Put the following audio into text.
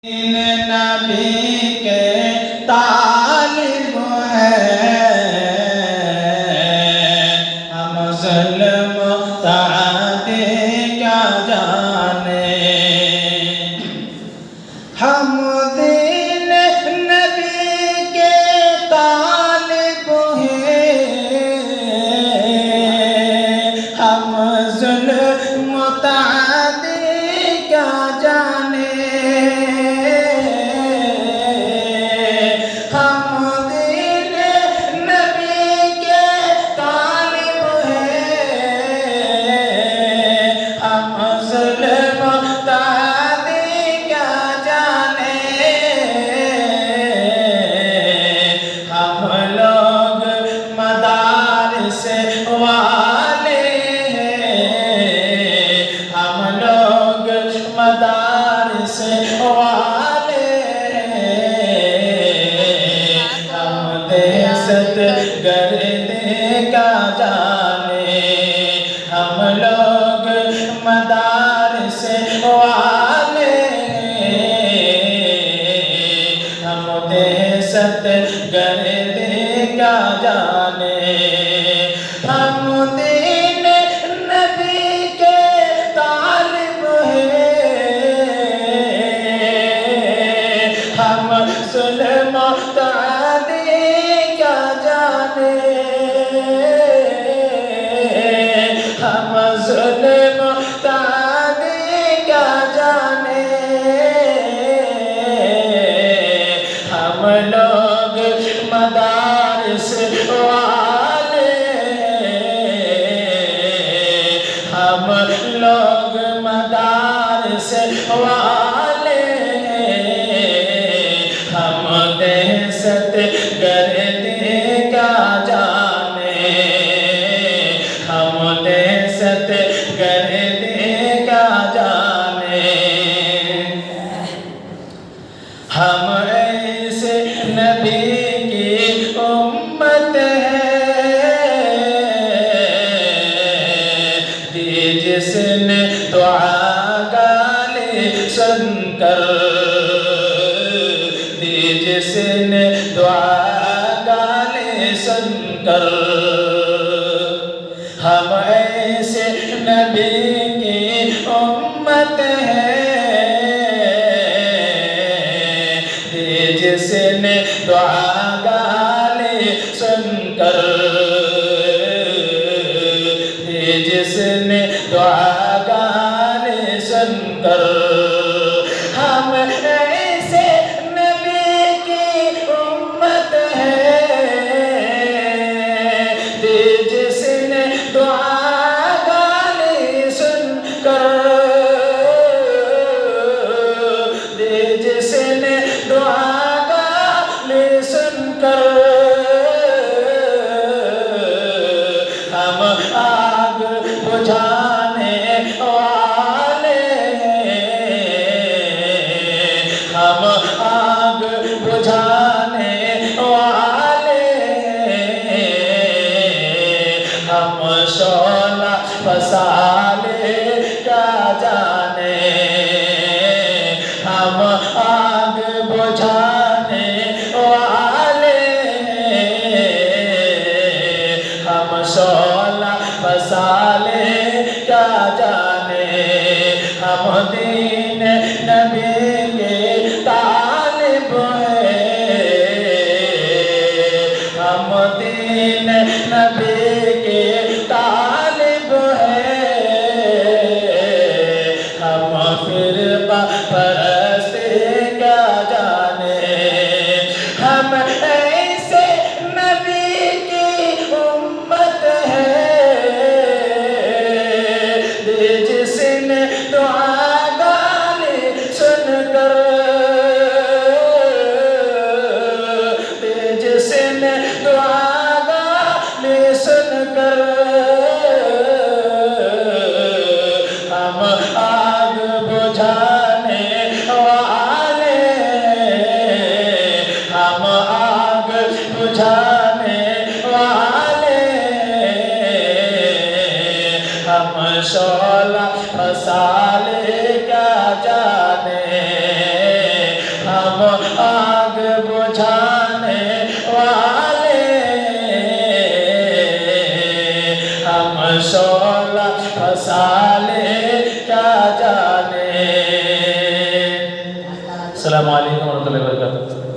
نبی کے طالب ہیں ہم ظلم تعدی کیا جانے ہم دین نبی کے طالب ہیں ہم ظلم تعدی کیا جانے مدارس والے ہم دہشت گردی کا جانے ہم لوگ مدارس والے ہم دہشت گردی کا جانے ہم دین نبی کے طالب ہم ظلم تعدی کیا جانے ہم ظلم تعدی کیا جانے ہم لوگ مدارس والے ہم لوگ مدارس والے ہم دہشت گردی کا جانے ہم دہشت گردی کا جانے ہم ایسے نبی کی امت ہے جس نے دعا گالی سن کر جس نے دعا گالی سن کر ہم ایسے نبی کی امت ہے جس نے دعا گالی سن کر جس نے دعا گالی سن کر ہم ایسے نبی کی امت ہے جس نے دعا گالی سن کر جس نے دعا گالی سن کر ہم آگ بجھانے والے ہم آگ بجھانے والے ہم شعلہ فسالے کیا جانے ہم آگ بجھانے والے ہم شعلہ فسالے کیا جانے ہم دین نبی کے طالب ہیں ہم دین نبی کے طالب ہیں ہم فرقہ پرستی کیا جانے ہم آگ بجھانے والے، ہم شعلہ پھنسالے کیا جانے۔ السلام علیکم ورحمۃ اللہ وبرکاتہ۔